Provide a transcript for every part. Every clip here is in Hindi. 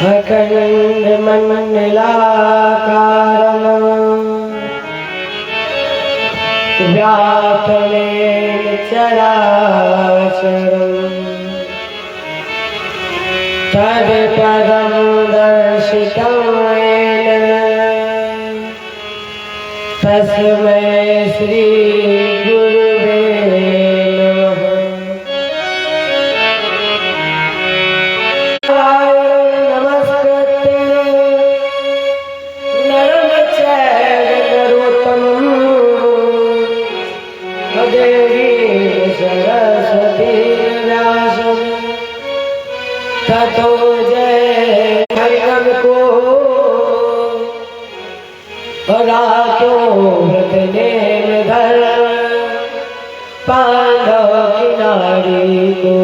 अखंड मंडलाकारं व्याप्तमेन चराचरं तत्पदं दर्शितं येन तस्मै श्री गुरुवे नमः। नमस्कृत्य नरं चैव नरोत्तमं देवीं सरस्वतीं व्यासं ततो जयं को रातों व्रत नेम धर पांडव किनारी को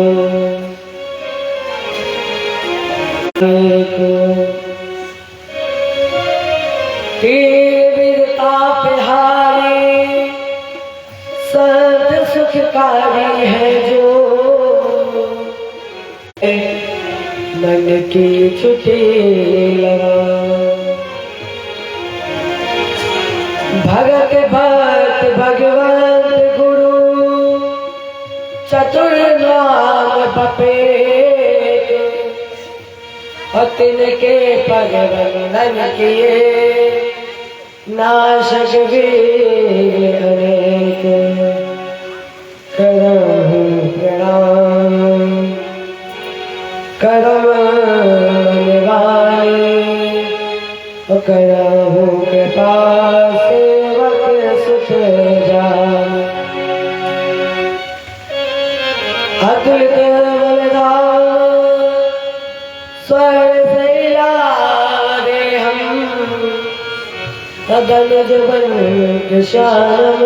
तापहारी सद सुखकारी है जो मन की छुट्टी लगा। भगत भक्त भगवंत गुरु चतुर नाम बपेट तिनके पग वंदन किए नाशक वीर अनेक करहु प्रणाम करम निभाए करहु कृपा सेवक सुख जान अतुलित बलिदान स्वर शैला देहं सदन जुबन किशानम।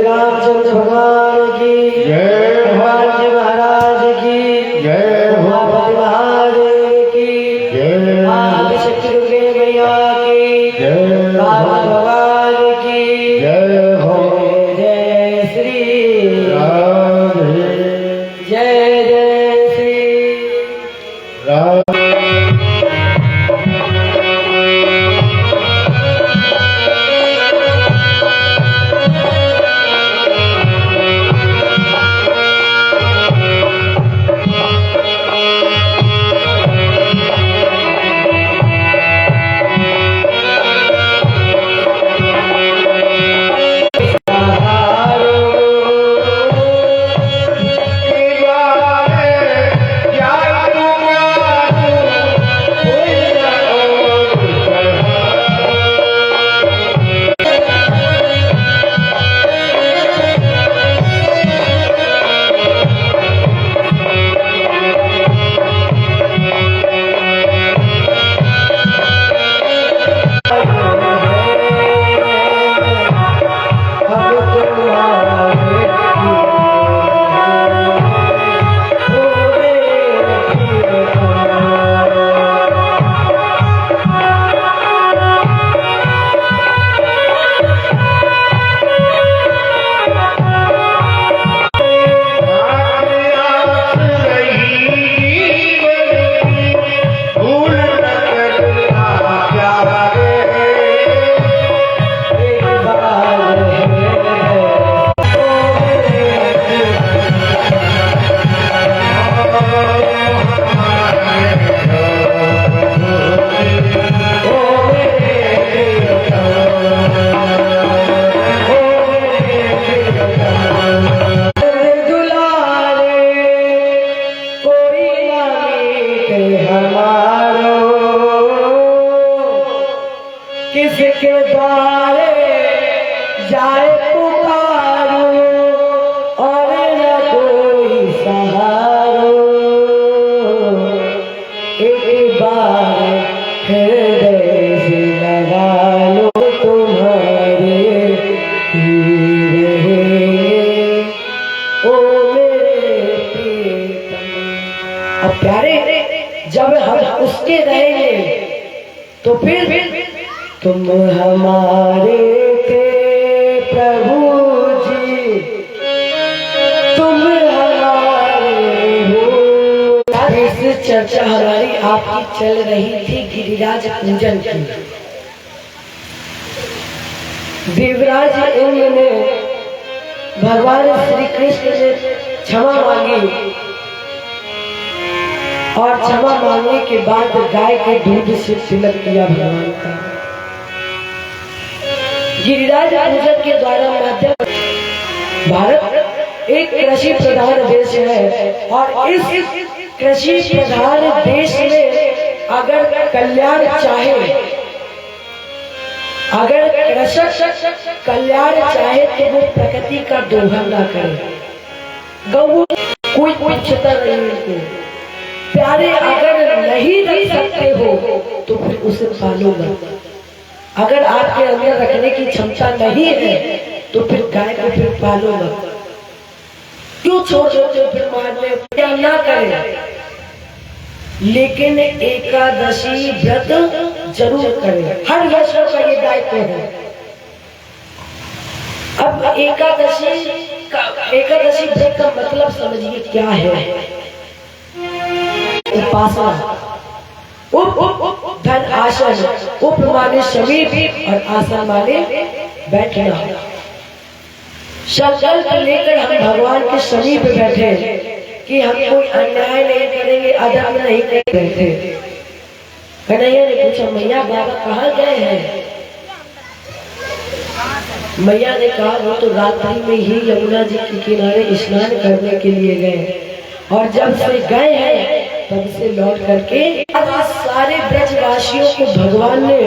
रामचंद्र भगवान की जय, भगवान जी महाराज की जय, उमापति महादेव की जय, आदिशक्ति दुर्गे मैया की जय, बाबा भगवान की जय हो। जय श्री राम, जय जय श्री राम। किसके द्वारे जाए पुकारो और न कोई सहारो। एक बार हृदय से लगा लो तुम्हारे ही रहेंगे ओ मेरे प्रीतम। अब प्यारे जब हम उसके रहेंगे तो फिर तुम हमारे थे प्रभु जी, तुम हमारे हो। फिर चर्चा हमारी आपकी चल रही थी गिरिराज पूजन की। देवराज इंद्र ने भगवान श्री कृष्ण से क्षमा मांगी और क्षमा मांगने के बाद गाय के दूध से तिलक किया भगवान का। गिरिराज पूजन के द्वारा माध्यम भारत एक कृषि प्रधान देश है और इस कृषि प्रधान देश में अगर कल्याण चाहे, अगर कृषक कल्याण चाहे तो वो प्रकृति का दोहन ना करे। गौ कोई उच्चता नहीं उनको प्यारे अगर नहीं रख सकते हो तो फिर उसे पालो मत। अगर आपके अंदर रखने की क्षमता नहीं है तो फिर गाय को फिर पालो मत। क्यों छोड़ देते फिर मारने क्या ना करें, लेकिन एकादशी व्रत जरूर करें। हर वर्ष का ये दायित्व है। अब एकादशी व्रत का मतलब समझिए क्या है। उपासना, धन आसन, उप माने समीप और आसन माने बैठना। संकल्प लेकर हम भगवान के समीप बैठे कि हम कोई अन्याय नहीं करेंगे, अधर्म नहीं करेंगे। कन्हैया ने पूछा मैया बाबा कहाँ गए हैं? मैया ने कहा वो तो रात्रि में ही यमुना जी के किनारे स्नान करने के लिए गए और जब से गए हैं तब से लौट करके सारे ब्रजवासियों को भगवान ने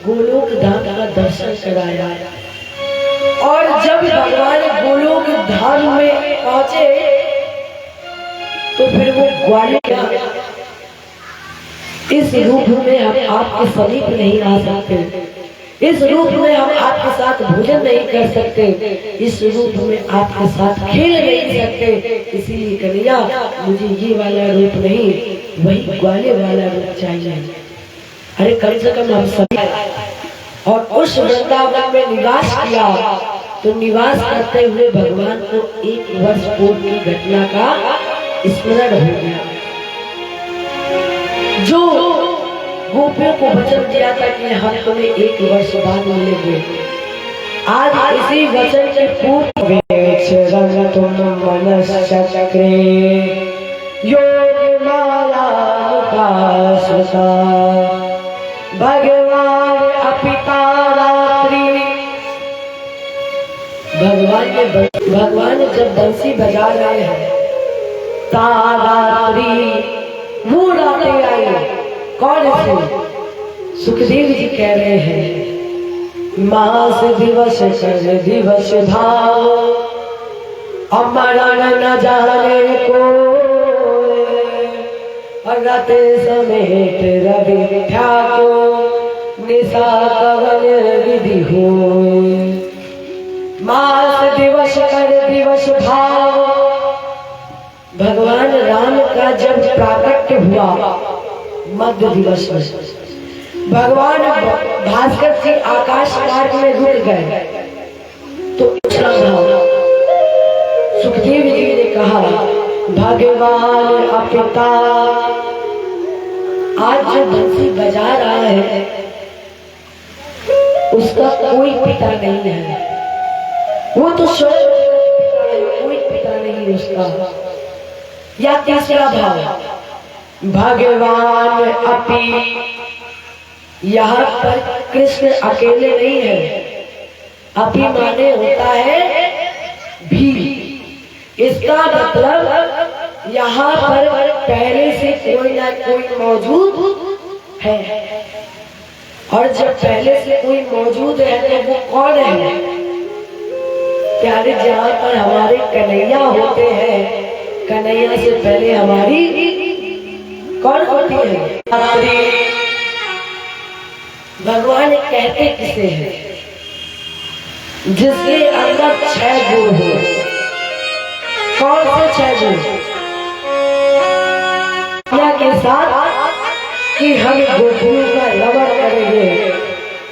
गोलोक धाम का दर्शन कराया। और जब भगवान गोलोक धाम में पहुंचे तो फिर वो ग्वालियर इस रूप में हम आपके समीप नहीं आ सकते, इस रूप में हम आपके साथ भोजन नहीं कर सकते, इस रूप में आपके साथ खेल नहीं सकते। इसीलिए कन्हैया मुझे ये वाला रूप नहीं, वही ग्वालियर वाला रूप चाहिए। अरे कम से कम हम सभी और उस वृंदावन में निवास किया तो निवास करते हुए भगवान को 1 वर्ष पूर्व की घटना का स्मरण हो गया। जो गोपियों को वचन दिया था कि हम तुम्हें 1 वर्ष बाद मिलेंगे, आज इसी वचन के पूर्व तुम मनश्चक्रे योग माया भगवान अपिता रात्रि। भगवान जब बंसी बजा रहे हैं तारात्रि वो रातें आई। कौन है? सुखदेव जी कह रहे हैं मास दिवस कर दिवस भाव अमरण न जाने को रत समेत रवि ठाकुर निशा कवन विधि हो। मास दिवस कर दिवस भाव भगवान राम का जब प्राकट्य हुआ मध्य दिवस में भगवान भास्कर सिंह आकाश मार्ग में रुक गए तो सुखदेव जी ने कहा भगवान अपिता आज जो बंसी बजा रहा है उसका कोई पिता नहीं है, वो तो स्वयं कोई पिता नहीं उसका। या तीसरा भाव भगवान अपि, यहाँ पर कृष्ण अकेले नहीं है। अपि माने होता है भी, इसका मतलब यहाँ पर पहले से कोई ना कोई मौजूद है और जब पहले से कोई मौजूद है तो वो कौन है? प्यारे जहाँ पर हमारे कन्हैया होते हैं, कन्हैया से पहले हमारी कौन होती है? भगवान कहते किसे हैं? जिसके अंदर 6 गुण हो। कौन से 6 गुण? के साथ कि हम गोपियों का रमण करेंगे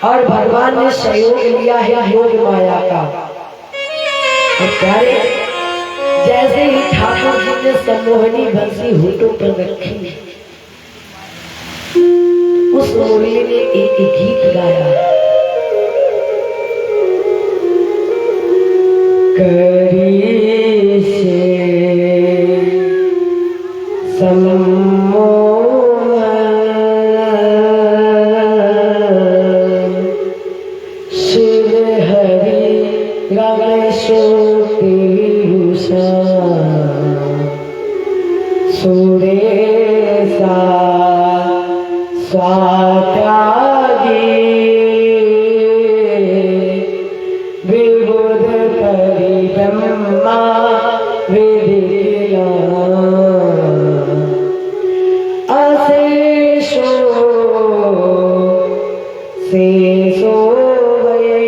और भगवान ने सहयोग लिया है योग माया का। और प्यारे जैसे जैसे ही ठाकुर जी ने सम्मोहनी बंसी होठों पर रखी, उस मुरली ने एक गीत गाया, करी से सम्मोहन शिव हरि रमेशो पीयूषा सुरेशा स्वात्यागी विबुध परिब्रह्मा विधिला अशेषो शेषो वै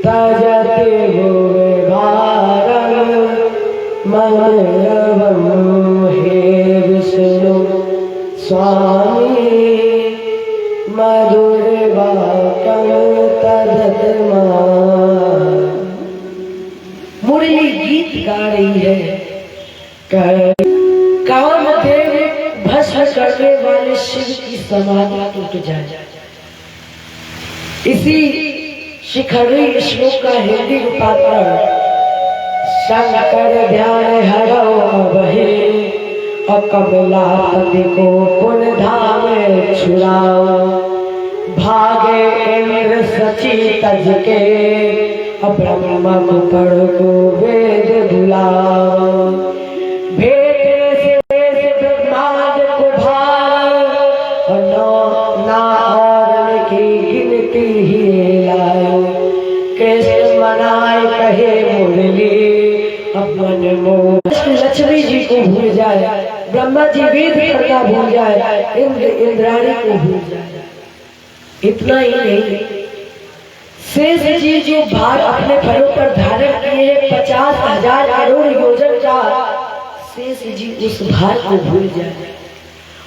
तजति भुवि भारं मनोरवं हे विष्णु स्वामी मधुर वाक्यं तदत्मा। मुरली गीत गा रही है, कामदेव भस्म करने वाले शिव की समाधि टूट जाए। इसी शिखरी श्लोक का हिंदी रूपांतर शंकर ध्यान हरो अबहे अकमलापति को पुन धाम छुड़ाओ, भागे इंद्र सची तज के ब्रह्म को पढ़ को वेद भुलाओ, भेटे से ब्रह्मांड को भार और नारण की गिनती ही लाओ, कृष्ण मनाए कहे मुरली अपन मोह। लक्ष्मी जी को भूल जाए, ब्रह्मा जी वेद करना भूल जाए, इंद्र इंद्राणी को भूल जाए। इतना ही नहीं, शेष जी जो भार अपने फलों पर धारण किए हैं 50,000 करोड़ योजन का, शेष जी उस भार को भूल जाए।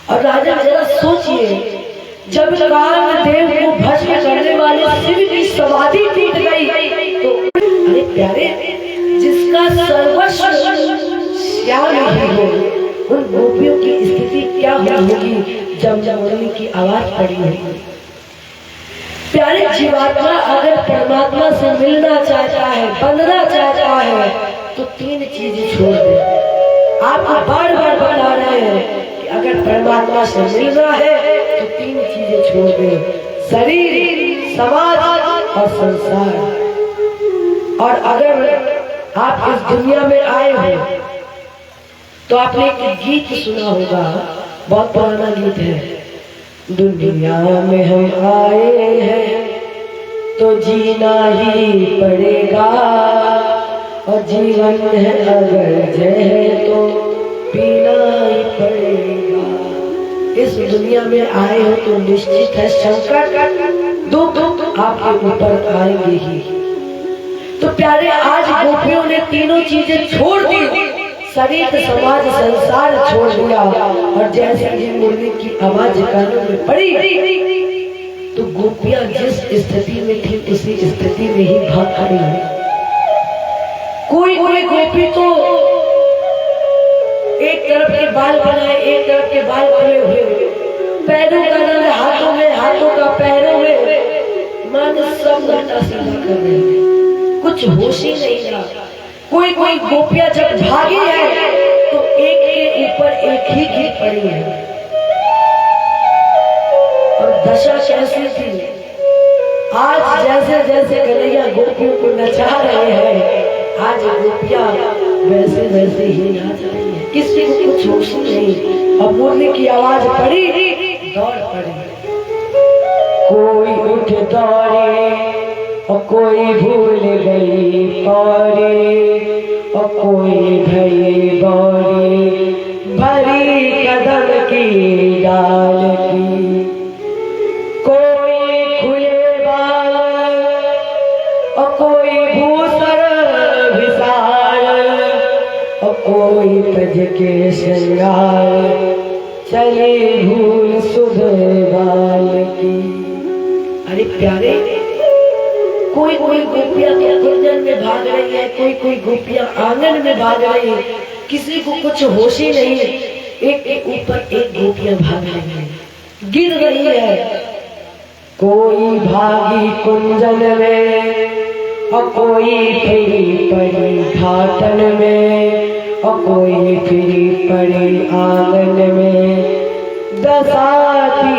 और राजा जरा सोचिए, जब कामदेव को भस्म करने वाले शिव की समाधि टूट गई तो अरे प्यारे, जिसका सर्वस्व श्याम ही हो, उन गोपियों की स्थिति क्या होगी जब मुरली की आवाज पड़ी होगी। प्यारे, जीवात्मा अगर परमात्मा से मिलना चाहता है, बंधना चाहता है, तो 3 चीजें छोड़ दे। आपको बार बार बता रहे हैं कि अगर परमात्मा से मिलना है तो 3 चीजें छोड़ दे, शरीर, समाज और संसार। और अगर आप इस दुनिया में आए हो तो आपने एक गीत सुना होगा, बहुत पुराना गीत है, दुनिया में हम आए हैं तो जीना ही पड़ेगा, और जीवन है अगर जय तो पीना ही पड़ेगा। इस दुनिया में आए हो तो निश्चित है संकट दुख आपके ऊपर आएंगे ही। तो प्यारे, आज गोपियों ने तीनों चीजें छोड़ दी, शरीर, समाज, संसार छोड़ दिया, और जैसे ही मुरली की आवाज कानों में पड़ी तो गोपियां जिस स्थिति में थी उसी स्थिति में ही भाग खड़ी हुई। कोई गोपी तो एक तरफ के बाल बनाए, एक तरफ के बाल खुले हुए, पैरों का रंग हाथों में, हाथों का पैरों में, मन सब उल्टा सीधा कर रहे हैं, कुछ होश ही नहीं रहा। कोई गोपियां जब भागी है तो एक के ऊपर एक ही गीत पड़ी है। और दशा कैसी थी, आज जैसे जैसे कन्हैया गोपियों को नचा रहे हैं, आज गोपियां वैसे वैसे ही नाच रही है, किसी को कुछ होश नहीं। अब मुरली की आवाज पड़ी, दौड़ पड़ी, कोई उठ दौड़े और कोई भूल गई पौड़े, और कोई भई बौड़ी भरी कदम की डाल की, कोई खुले बाल और कोई भूसर विशाल, और कोई तज के श्रृंगार चले भूल सुध बाल की। अरे प्यारे, कोई कोई गोपियां तो कुंजन में भाग रही है, कोई कोई गोपियां आंगन में भाग रही है, किसी को कुछ होश ही नहीं है। एक एक ऊपर एक गोपियां भाग रही है, गिर रही है। कोई भागी कुंजन में और कोई फिरी पड़ी घाटन में और कोई फिरी पड़ी आंगन में, दसाती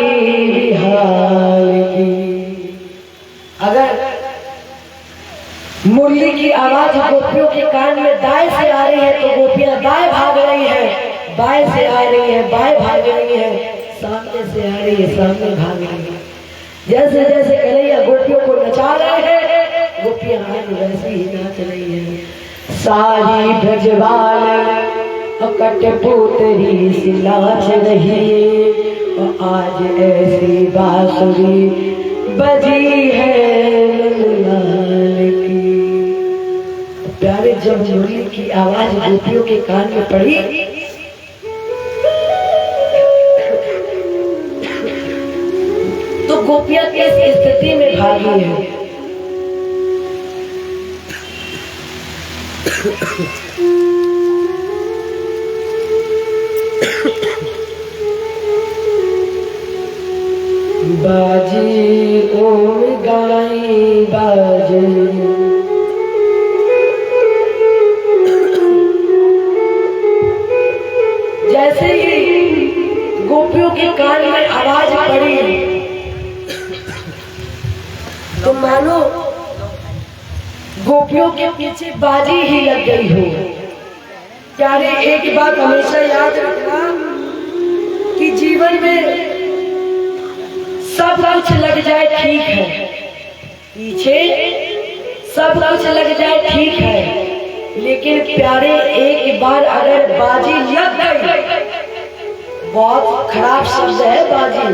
बिहार की। अगर मुरली की आवाज गोपियों के कान में दाएं से आ रही है तो गोपियां दाएं भाग रही है, बाएं से आ रही है बाएं भाग रही है, सामने से आ रही है सामने भाग रही है। जैसे जैसे कन्हैया गोपियों को नचा रहे हैं, गोपियां आज वैसे ही नाच रही है। सारी ब्रजवाल कठपुतली सी नाच रही और आज ऐसी बांसुरी बजी है नंदलाल की। प्यारे जब मुरली की आवाज गोपियों के कान में पड़ी तो गोपियां किस स्थिति में भागी है। बाजी ओम गाई बाजी, जैसे ही गोपियों के कान में आवाज पड़ी तो मानो गोपियों के पीछे बाजी ही लग गई हो। प्यारे एक बात हमेशा याद रखना कि जीवन में सब कुछ लग जाए ठीक है, पीछे सब कुछ लग जाए ठीक है, लेकिन प्यारे एक बार अगर बाजी लग गई, बहुत खराब शब्द है बाजी,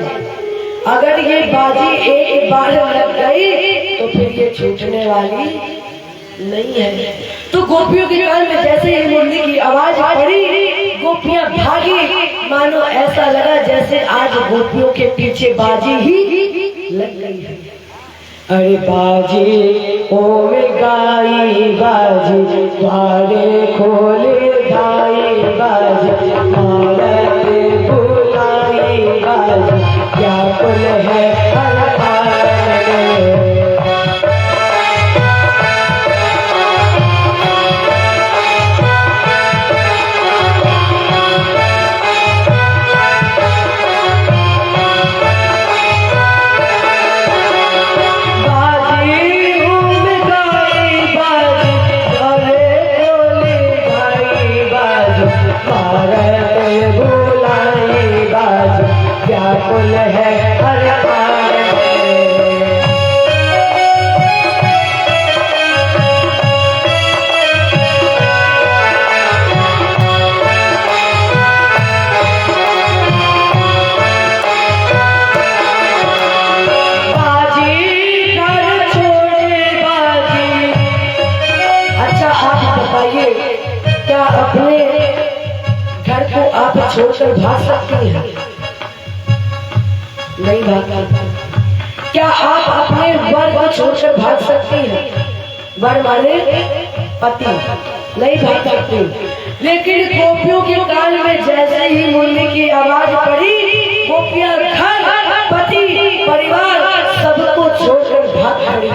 अगर ये बाजी एक बार लग गई तो फिर ये छूटने वाली नहीं है। तो गोपियों के कान में जैसे ही मुरली की आवाज पड़ी, गोपियां भागी, मानो ऐसा लगा जैसे आज गोपियों के पीछे बाजी ही लग गई है। अरे बाजी ओम गाई बाजी, द्वारे खोले गाई बाजी, मारते बुलाई बाजी, क्या कुल है हर कुल है हर क्या अपने घर को आप छोड़कर भाग सकती हैं? नहीं भाग सकती। क्या आप अपने वर को छोड़कर भाग सकती हैं? वर माने पति, नहीं भाग सकती। लेकिन गोपियों के कान में जैसे ही मुरली की आवाज पड़ी, गोपियां घर, पति, परिवार सबको छोड़कर भाग खड़ी।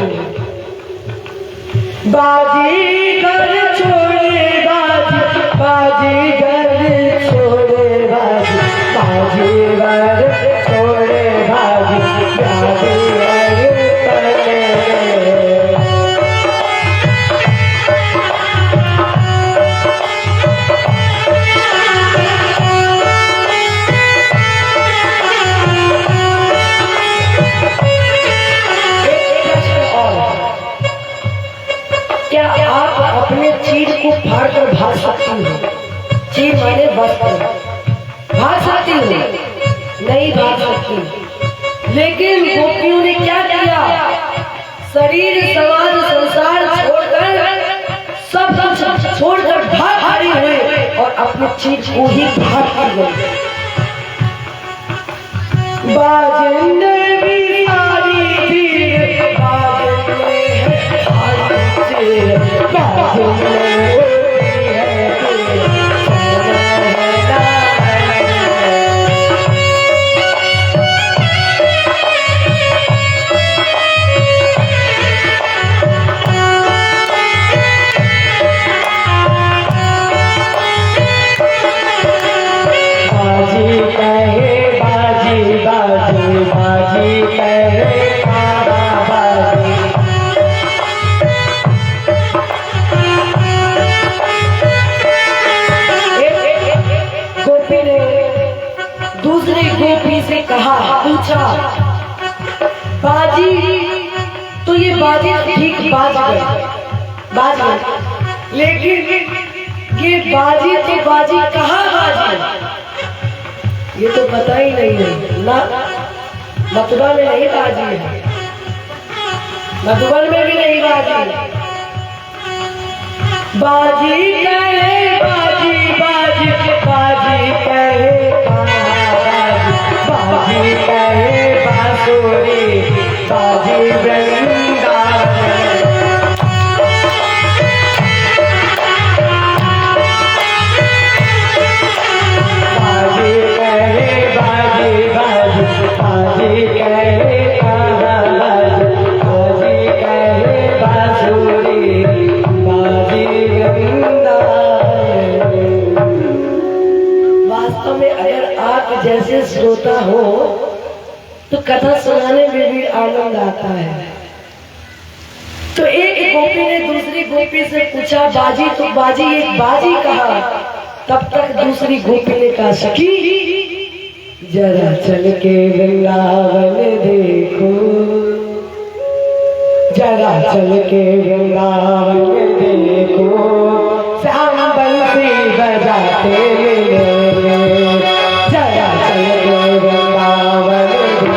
बाजी घर छोड़े बाजी, बाजी घर छोड़े बाजी, बाजी घर छोड़े बाजी, बाजी अपने चीज को फाड़ कर भाग सकती हूँ? चीज माने वस्त्र, भाग सकती हूँ? नहीं भाग सकती। लेकिन गोपियों ने क्या किया? शरीर समाज संसार छोड़कर, सब कुछ छोड़कर भाग खड़ी हुई और अपनी चीज को ही भाग कर गई। बाजने भी सारी थी, बाजने से कहा, पूछा, बाजी तो ये बाजी ठीक बाज गए, लेकिन ये बाजी तो बाजी कहाँ बाजी, ये तो पता ही नहीं है ना। मथुरा में नहीं बाजी है, मधुबन में भी नहीं बाजी। बाजी कहे बाजी, बाजी बाजी कहे बाजी, बाजी कहे बांसुरी, बाजी वृंदावन। बाजी कहे बाजी, बाजी बाजी कहे बाजी कहे बांसुरी, बाजी वृंदावन। वास्तव में अगर आप जैसे श्रोता हो तो कथा सुनाने में भी आनंद आता है। तो एक गोपी ने दूसरी गोपी से पूछा, बाजी तो बाजी एक बाजी कहा। तब तक दूसरी गोपी ने कहा, सखी जरा चल के वृंदावन देखो, जरा चल के वृंदावन देखो, श्याम बंसी बजाते मिलेंगे, जरा चल के वृंदावन देखो।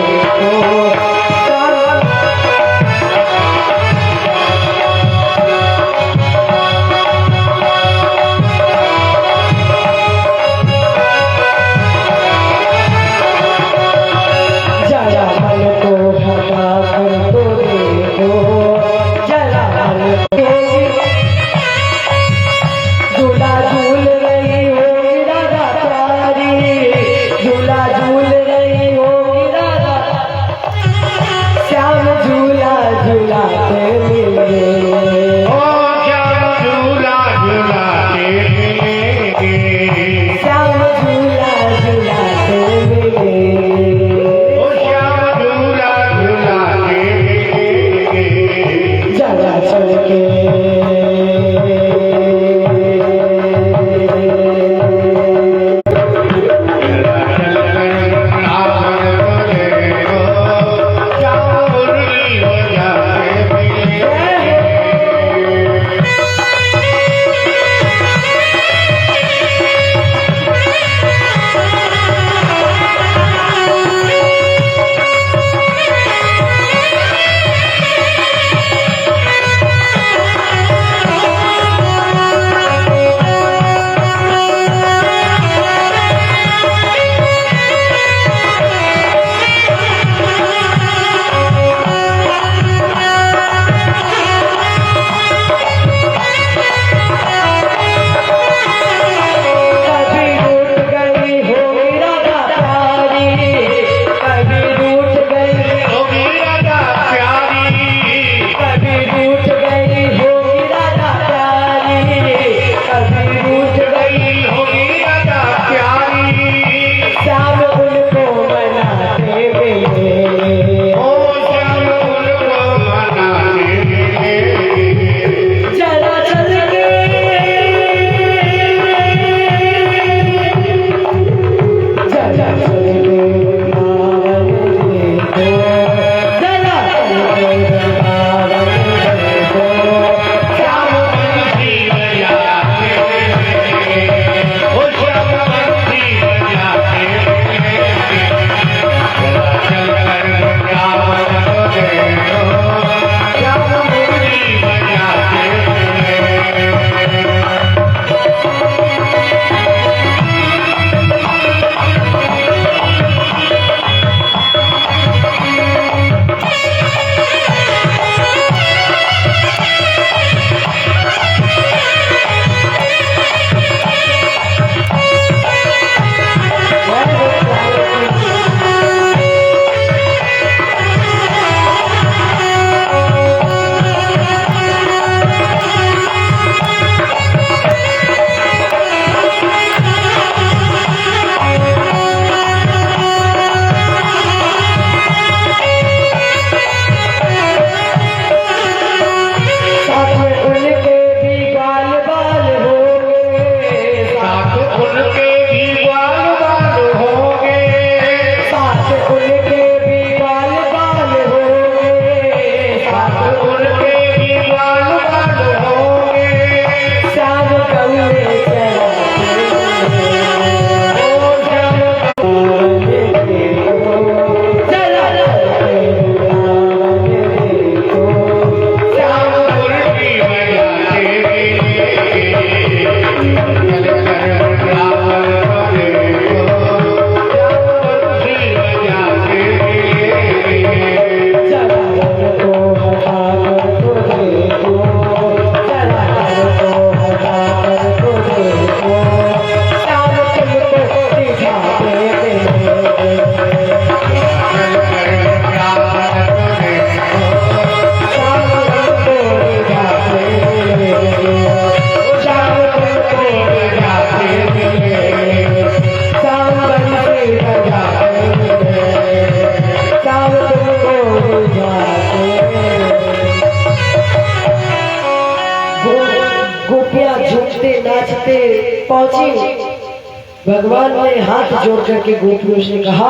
भगवान ने हाथ जोड़ करके गोपियों से कहा,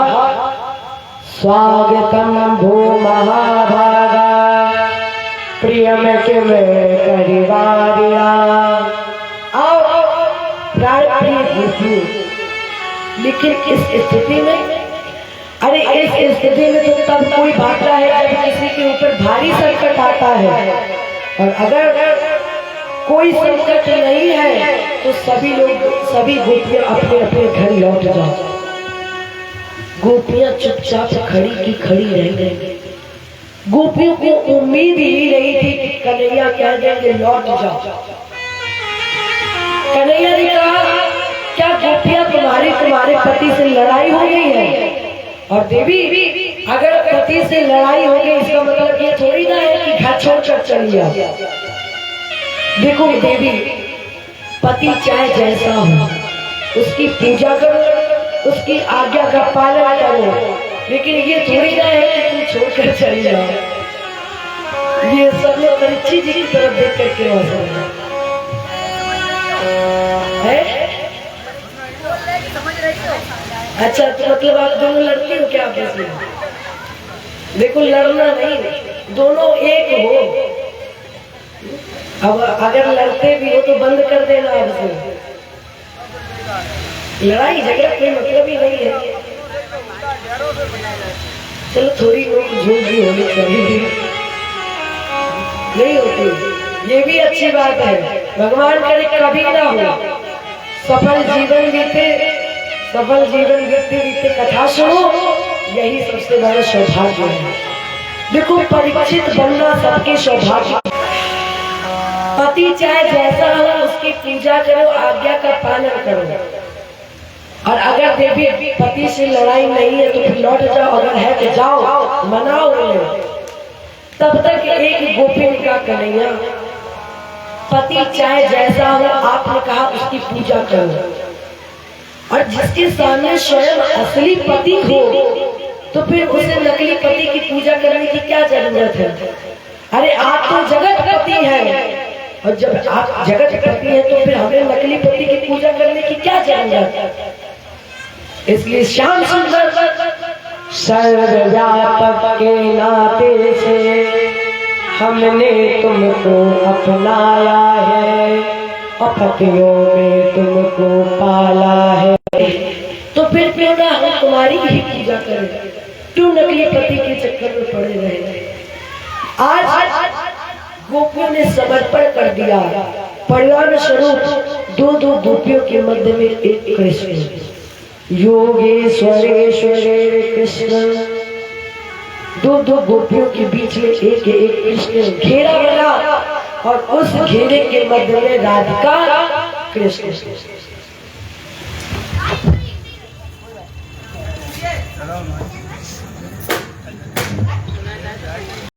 स्वागतम भो महाभागा प्रियम के में परिवारिया। आओ प्राण गोपियों। लेकिन इस स्थिति में, अरे इस स्थिति में तो तब कोई भागता है जब किसी के ऊपर भारी संकट आता है, और अगर कोई संकट नहीं है तो सभी गोपियां अपने अपने घर लौट जाओ। गोपियां चुपचाप खड़ी की खड़ी रह गई। गोपियों को उम्मीद ही नहीं थी कि कन्हैया कह देंगे लौट जाओ। कन्हैया ने कहा, क्या गोपियां तुम्हारे पति से लड़ाई हो गई है? और देवी, अगर पति से लड़ाई हो गई इसका मतलब ये थोड़ी ना है कि घर छोड़कर चली जाओ। देखो देवी, पति चाहे जैसा हो उसकी पूजा करो, उसकी आज्ञा का पालन करो, लेकिन ये थोड़ी ना है कि तुम छोड़कर चली जाओ। ये सब लोग परीक्षित जी की तरफ देख करके है। अच्छा, तो मतलब आप दोनों लड़ती हो क्या आपस में? देखो, लड़ना नहीं, दोनों एक हो। अब अगर लड़ते भी हो तो बंद कर देना आपसे। लड़ाई झगड़ा कोई मतलब ही नहीं है। चलो थोड़ी नोक झोंक भी होनी चाहिए, नहीं होती, ये भी अच्छी बात है। भगवान करे कभी ना हो। सफल जीवन बीते कथा सुनो, यही सबसे बड़ा सौभाग्य है। देखो, परीक्षित बनना सबके सौभाग्य। पति चाहे जैसा हो उसकी पूजा करो, आज्ञा का पालन करो, और अगर देवी पति से लड़ाई नहीं है तो फिर लौट जाओ, अगर है तो जाओ, मनाओ उन्हें। तब तक एक गोपी ने कहा, कन्हैया पति चाहे जैसा हो, आपने कहा उसकी पूजा करो, और जिसके सामने स्वयं असली पति हो तो फिर उसे नकली पति की पूजा करने की क्या जरूरत है? अरे आप तो जगत पति हैं, और जब आप जगत पति हैं तो फिर हमें नकली पति की पूजा करने की क्या जरूरत है? इसलिए श्याम सुंदर सर्वव्यापक के नाते से हमने तुमको अपनाया है, अपतियों में तुमको पाला है, तो फिर क्यों ना हम तुम्हारी ही पूजा करें, क्यों नकली पति के चक्कर में पड़े रहे? आज गोपियों ने समर्पण कर दिया। परिवार स्वरूप दो गोपियों के मध्य में एक कृष्ण, योगेश्वरेश्वरे कृष्ण। दो गोपियों के बीच में एक कृष्ण घेरा बना, और उस घेरे के मध्य में राधिका कृष्ण।